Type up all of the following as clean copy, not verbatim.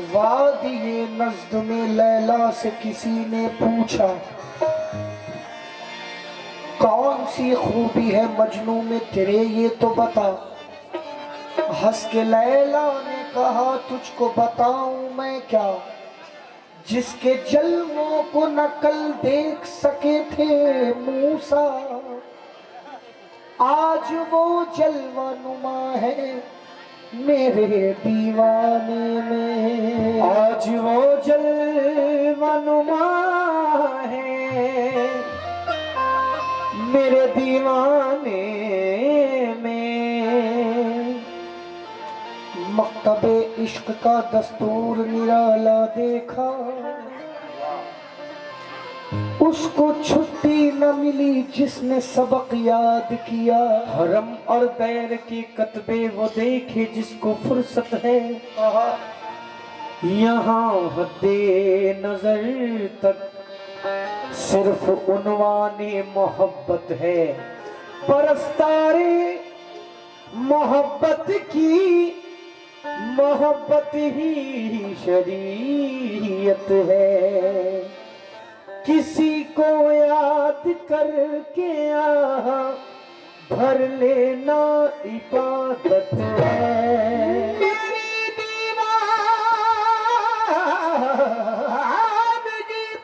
वादिये नज़्द में लैला से किसी ने पूछा, कौन सी खूबी है मजनू में तेरे ये तो बता। हंस के लैला ने कहा, तुझको बताऊं मैं क्या, जिसके जल्वों को न कल देख सके थे मूसा, आज वो जलवा नुमा है मेरे दीवाने में। आज वो जलवा नुमा है मेरे दीवाने में। मकतबे इश्क का दस्तूर निराला देखा, उसको छुट्टी न मिली जिसने सबक याद किया। हरम और दैर के कतबे वो देखे जिसको फुर्सत है, यहाँ हद्दे नजर तक सिर्फ उन्वाने मोहब्बत है। परस्तारे मोहब्बत की मोहब्बत ही शरीयत है। किसी को याद करके यहाँ भर लेना इबादत है। मेरी दीवानगी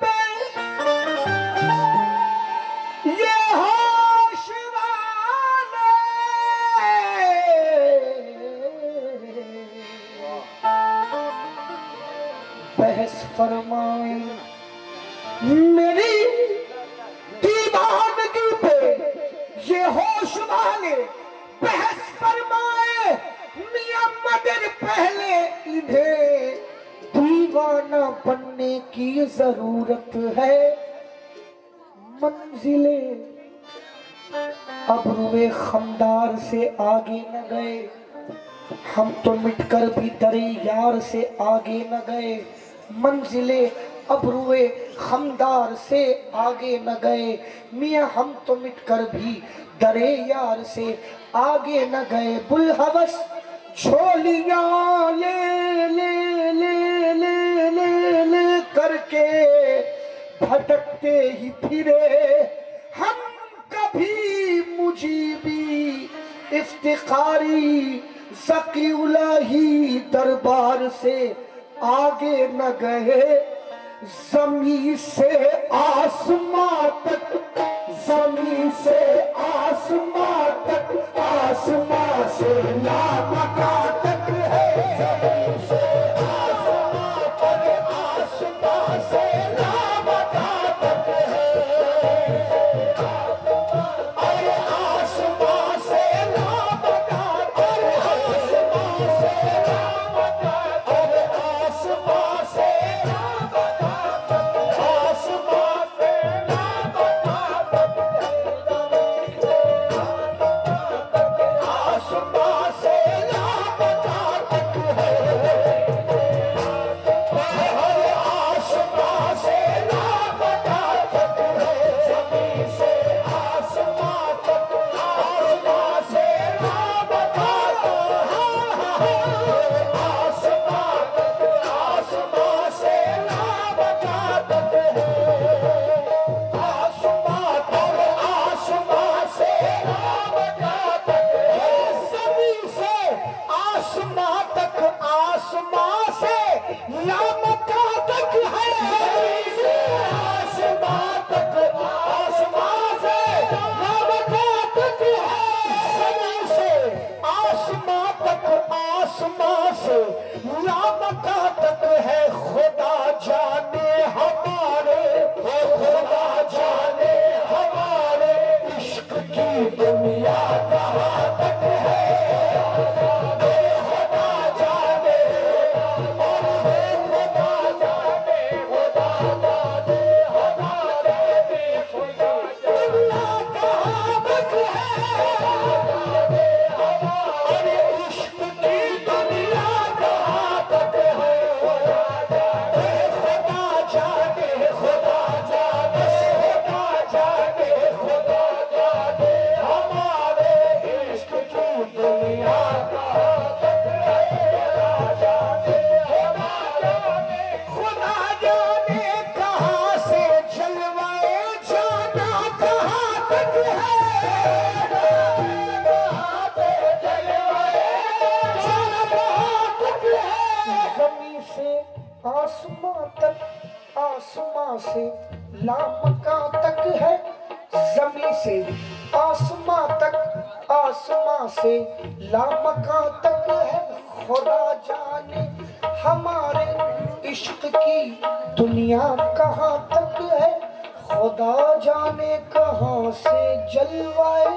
पे ये होश वाले बहस फरमाए। मेरी दीवानगी पे ये होश वाले बहस फरमाए, मियां मगर पहले इन्हें दीवाना बनने की जरूरत है। मंजिले अबरुए खमदार से आगे न गए, हम तो मिटकर भी दरे यार से आगे न गए। मंजिले अबरुए खमदार से आगे न गए, मियाँ हम तो मिटकर भी दरे यार से आगे न गए। बुलहवस झोलियाँ ले ले ले ले ले ले करके भटकते ही फिरे, हम कभी मुजीबी इफ्तिखारी ज़कीउल्लाही दरबार से आगे न गए। ज़मीन से आसमां तक, ज़मीन से आसमां तक, आसमां से लामका तक है। ज़मीन से आसमां तक, आसमां से लामका तक है। अरे आसमां से लामका, अरे आसमां से लामका, अरे आसमां से जमीन से आसमां तक, आसमां से लामका तक है। जमीन से आसमां तक, आसमां से लामका तक है। खुदा जाने हमारे इश्क की दुनिया कहाँ तक है। खुदा जाने कहाँ से जलवाए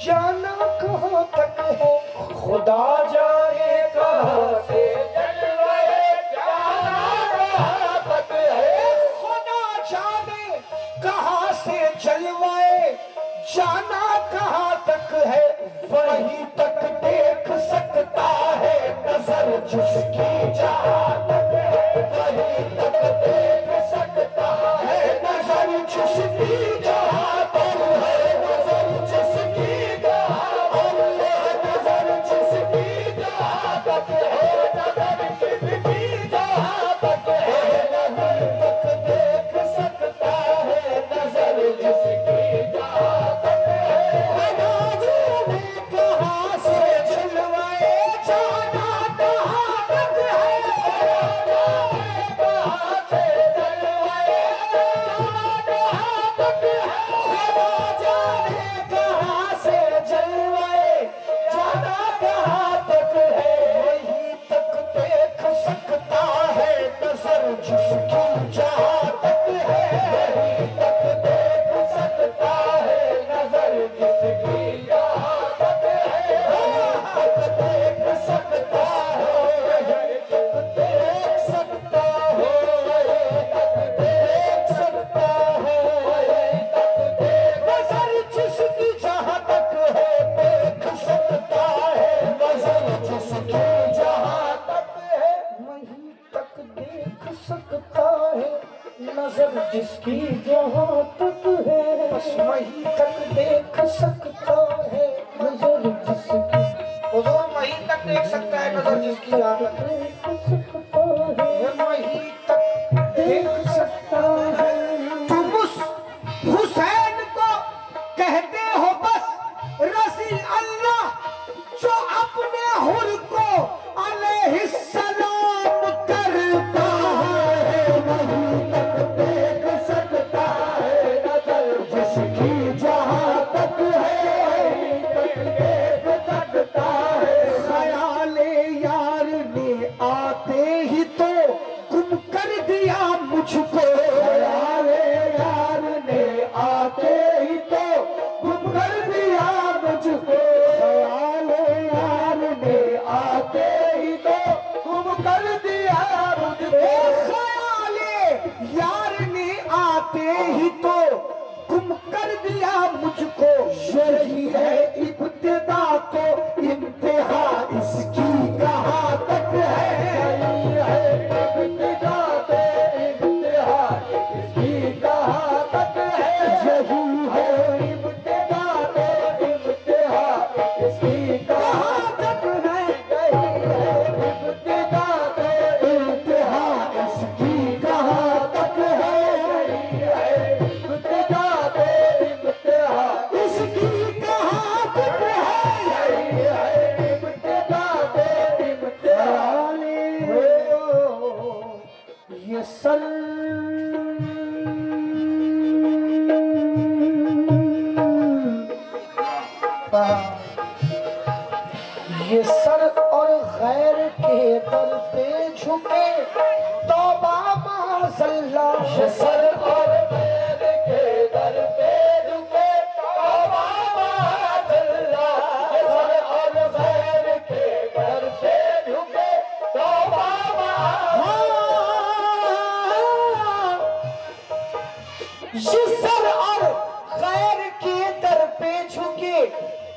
जाना कहाँ तक है। खुदा जाने कहाँ से जलवाए जाना कहाँ तक है। खुदा जाने कहाँ से जलवाए जाना कहाँ तक है। वहीं तक देख सकता है नजर जिसकी जहाँ तक है। वहीं तक देख सकता है नजर जिसकी जहाँ तक है। नजर जिसकी जहाँ तक है। नजर जिसकी जहाँ तक है। नजर जिसकी जहाँ तक है। वहीं तक देख सकता है नजर जिसकी जहाँ तक है। खुदा जाने कहाँ से जलवाए जाना कहाँ तक है। कहाँ से जलवाए जाना कहाँ तक है। खुदा जाने कहाँ से जलवाए जाना कहाँ तक है। वहीं तक देख सकता है नजर जिसकी जहाँ तक है। वहीं तक देख सकता है नजर जिसकी जहाँ तक है। वहीं तक देख सकता है। वहीं तक देख सकता है। वहीं तक देख सकता है। वहीं तक देख नजर जिसकी जहाँ तक है। देख सकता है नजर जिसकी जहाँ तक है। वहीं तक देख सकता है नजर जिसकी जहाँ तक है। बस वहीं तक देख सकता है नजर जिसकी। हुजूर वहीं तक देख सकता है नजर जिसकी जहाँ तक है। वहीं तक देख सकता है। तुम उस हुसैन को कहते हो बस रसील अल्लाह जो अपने हुर को अलैहिस्सलाम करता है। वहीं तक देख सकता है नजर जिसकी जहाँ तक है। वहीं तक देख सकता है। ख्याले यार ने आते ही तो गुम कर दिया मुझको। ख्याले यार ने आते ही तो गुम कर दिया मुझको। ख्याले यार ने आते ही तो गुम कर दिया मुझको। ख्याले यार ने आते ही तो गुम कर दिया मुझको। यही है इब्तिदा तो इंतहा इसकी कहाँ तक है। यही है इब्तिदा तो इंतहा इसकी कहाँ तक है। यही है इब्तिदा तो इंतहा इसकी कहाँ तक है। यही है इब्तिदा तो इंतहा इसकी कहाँ तक है। यही है इब्तिदा तो इंतहा इसकी कहाँ तक है। यही है इब्तिदा तो इंतहा। ये सर ये सर और गैर के दर पे झुके तौबा माज़ल्ला। ये सर और गैर के दर पे झुके तौबा माज़ल्ला। ये सर और गैर के दर पे झुके तौबा माज़ल्ला। ये सर और गैर के दर पे झुके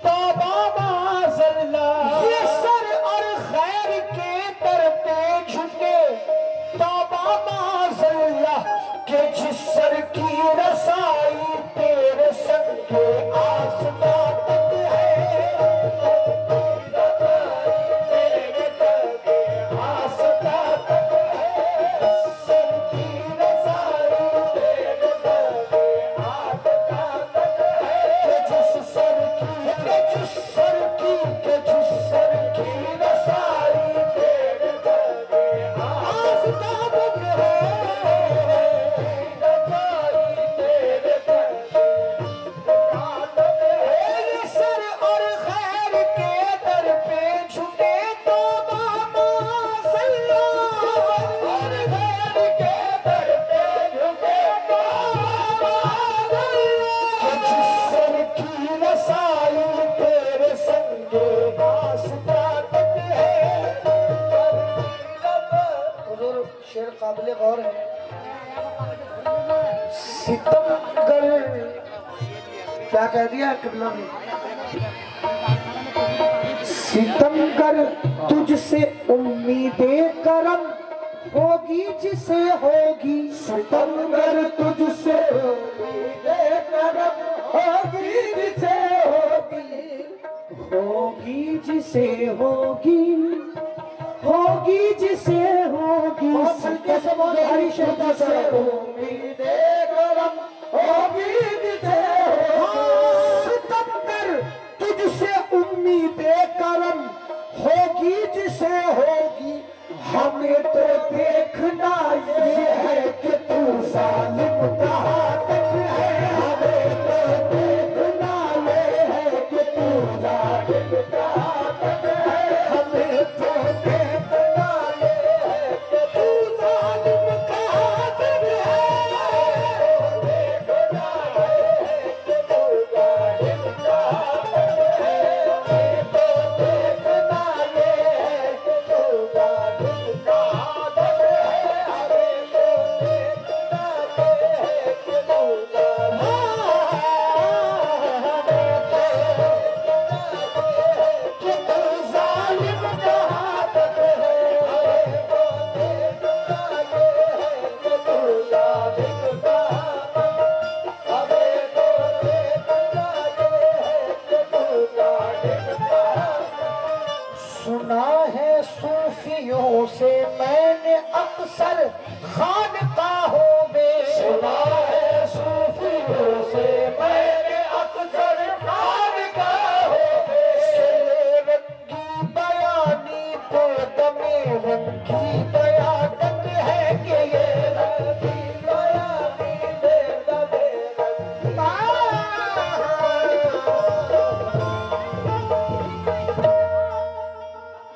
तौबा माज़ल्ला। ये सर और गैर के दर पे झुके तौबा माज़ल्ला के जिस झुस्सर की के झुस्सर की रसाई तेरे दरे आस्ताब के हो रसाई तेरे दरे ये सर और खैर के दर पे झुके तो मामा सल्लल्लाहु और खैर के दर पे झुके तो मामा सल्लल्लाहु जिसर की रसाई तेरे संगे वास्ता तक है। हुजूर शेर काबिल गौर है। सितमगर क्या कह दिया किबला ने? सितमगर तुझसे उम्मीदे करम होगी जिसे होगी। सितमगर तुझसे उम्मीदे करम होगी जिसे होगी। होगी जिसे होगी होगी जिसे होगी। हरी शब्द से उम्मीदे करम होगी जिसे होगी। सितमगर तुझसे उम्मीदे करम होगी जिसे होगी। हमें तो देखना ये है कि तू जालिम कहाँ तक है। हमें तो देखना ये है कि तू जालिम कहाँ तक है। हमें तो देखना ये है कि तू जालिम कहाँ तक है। देखना ये है कि तू जालिम कहाँ तक है। हमें तो देखना ये है कि तू जालिम कहाँ तक है। हमें तो देखना ये है कि तू जालिम कहाँ तक है। हमें तो देखना ये है कि तू जालिम कहाँ तक है। हमें तो देखना ये है कि तू जालिम कहाँ तक। सुना है सूफियों से मैंने अक्सर